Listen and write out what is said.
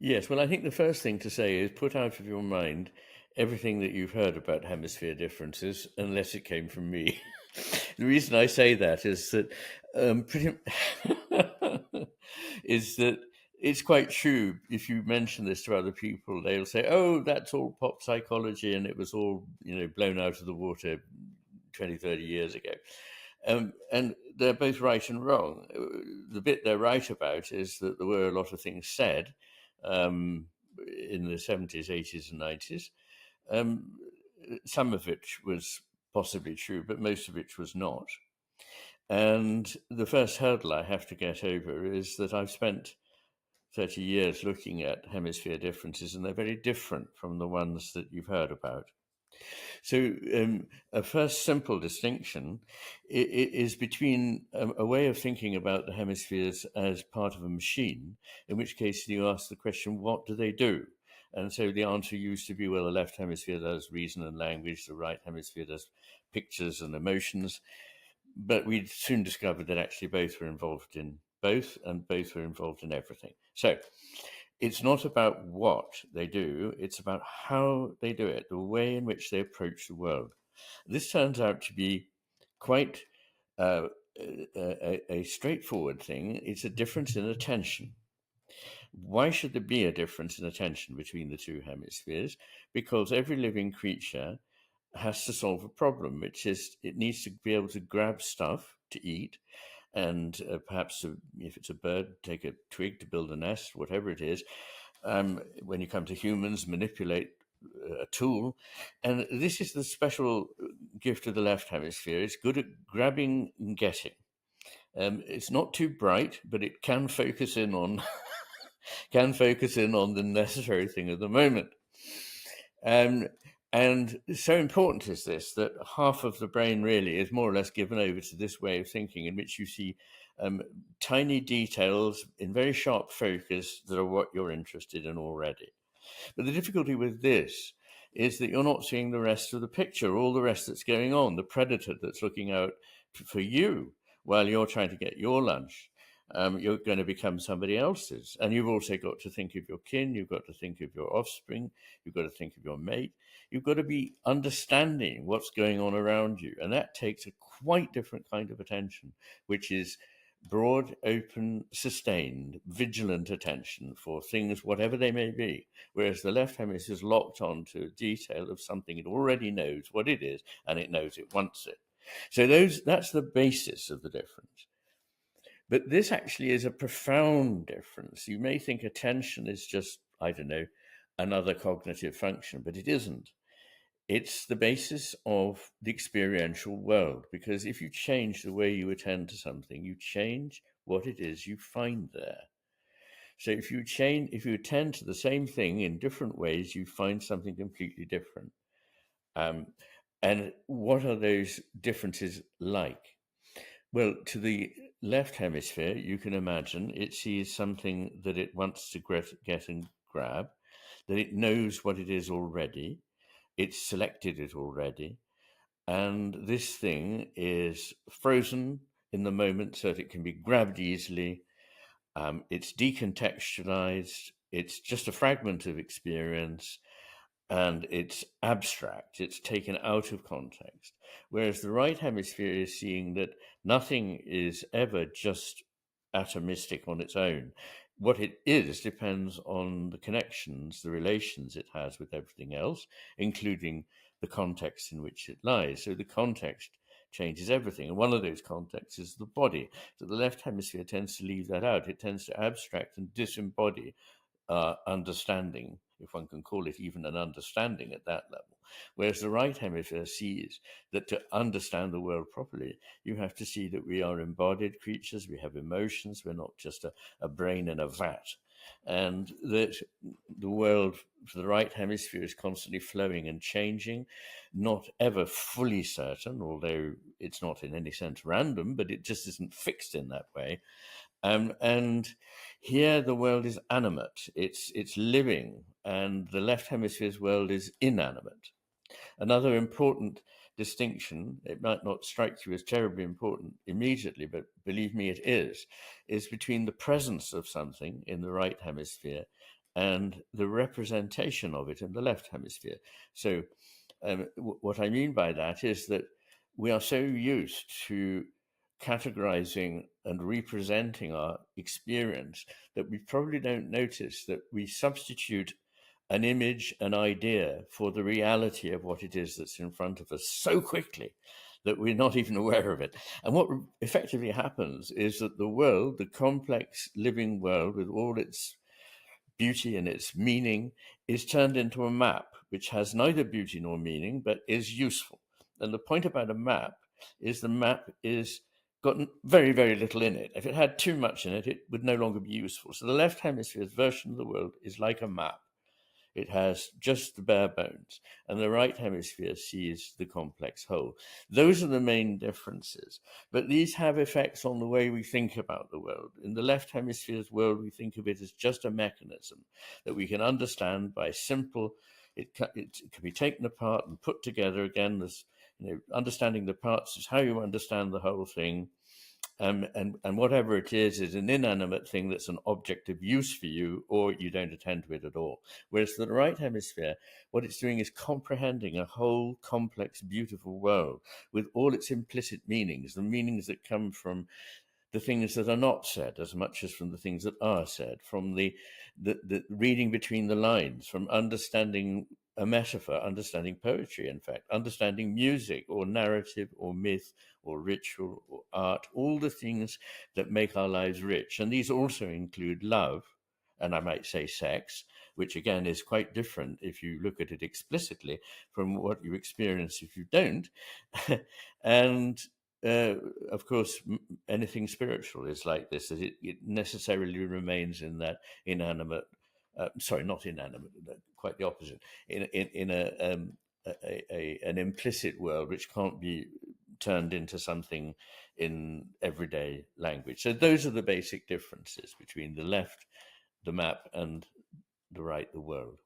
Yes, well, I think the first thing to say is put out of your mind everything that you've heard about hemisphere differences, unless it came from me. The reason I say that is that pretty is that it's quite true. If you mention this to other people, they'll say, "Oh, that's all pop psychology, and it was all blown out of the water 20, 30 years ago." And they're both right and wrong. The bit they're right about is that there were a lot of things said um, in the 70s, 80s, and 90s. Um, some of it was possibly true, but most of it was not. And the first hurdle I have to get over is that I've spent 30 years looking at hemisphere differences, and they're very different from the ones that you've heard about. So, a first simple distinction is between a way of thinking about the hemispheres as part of a machine, in which case you ask the question, what do they do? And so the answer used to be, well, the left hemisphere does reason and language, the right hemisphere does pictures and emotions. But we soon discovered that actually both were involved in both, and both were involved in everything. So it's not about what they do, it's about how they do it, the way in which they approach the world. This turns out to be quite uh, a straightforward thing. It's a difference in attention. Why should there be a difference in attention between the two hemispheres? Because every living creature has to solve a problem, which is it needs to be able to grab stuff to eat, and perhaps if it's a bird, take a twig to build a nest, whatever it is. When you come to humans, manipulate a tool. And this is the special gift of the left hemisphere. It's good at grabbing and getting. It's not too bright, but it can focus in on can focus in on the necessary thing of the moment. Um, and so important is this that half of the brain really is more or less given over to this way of thinking, in which you see tiny details in very sharp focus that are what you're interested in already. But the difficulty with this is that you're not seeing the rest of the picture, all the rest that's going on, the predator that's looking out for you while you're trying to get your lunch. You're going to become somebody else's. And you've also got to think of your kin, you've got to think of your offspring, you've got to think of your mate, you've got to be understanding what's going on around you. And that takes a quite different kind of attention, which is broad, open, sustained, vigilant attention for things, whatever they may be. Whereas the left hemisphere is locked on to a detail of something it already knows what it is, and it knows it wants it. So that's the basis of the difference. But this actually is a profound difference. You may think attention is just, I don't know, another cognitive function, but it isn't. It's the basis of the experiential world, because if you change the way you attend to something, you change what it is you find there. So if you attend to the same thing in different ways, you find something completely different. Um, and what are those differences like? Well, to the left hemisphere, you can imagine it sees something that it wants to get and grab, that it knows what it is already, it's selected it already, and this thing is frozen in the moment so that it can be grabbed easily. It's decontextualized, it's just a fragment of experience, and it's abstract, it's taken out of context. Whereas the right hemisphere is seeing that nothing is ever just atomistic on its own. What it is depends on the connections, the relations it has with everything else, including the context in which it lies. So the context changes everything. And one of those contexts is the body. So the left hemisphere tends to leave that out. It tends to abstract and disembody understanding, if one can call it even an understanding at that level. Whereas the right hemisphere sees that to understand the world properly, you have to see that we are embodied creatures, we have emotions, we're not just a brain in a vat. And that the world for the right hemisphere is constantly flowing and changing, not ever fully certain, although it's not in any sense random, but it just isn't fixed in that way. And here the world is animate, it's living, and the left hemisphere's world is inanimate. Another important distinction, it might not strike you as terribly important immediately, but believe me, it is between the presence of something in the right hemisphere and the representation of it in the left hemisphere. So, what I mean by that is that we are so used to categorizing and representing our experience that we probably don't notice that we substitute an image, an idea for the reality of what it is that's in front of us so quickly that we're not even aware of it. And what effectively happens is that the world, the complex living world with all its beauty and its meaning, is turned into a map which has neither beauty nor meaning but is useful. And the point about a map is the map is got very, very little in it. If it had too much in it, it would no longer be useful. So the left hemisphere's version of the world is like a map. It has just the bare bones, and the right hemisphere sees the complex whole. Those are the main differences, but these have effects on the way we think about the world. In the left hemisphere's world, we think of it as just a mechanism that we can understand by simple. It can be taken apart and put together again. There's, understanding the parts is how you understand the whole thing. And whatever it is an inanimate thing that's an object of use for you, or you don't attend to it at all. Whereas the right hemisphere, what it's doing is comprehending a whole complex, beautiful world with all its implicit meanings, the meanings that come from the things that are not said as much as from the things that are said, from the reading between the lines, from understanding a metaphor, understanding poetry, in fact, understanding music or narrative or myth or ritual or art, all the things that make our lives rich. And these also include love, and I might say sex, which again is quite different if you look at it explicitly from what you experience if you don't. And uh, of course, anything spiritual is like this, that it necessarily remains in that inanimate, sorry, not inanimate, quite the opposite, in an implicit world which can't be turned into something in everyday language. So those are the basic differences between the left, the map, and the right, the world.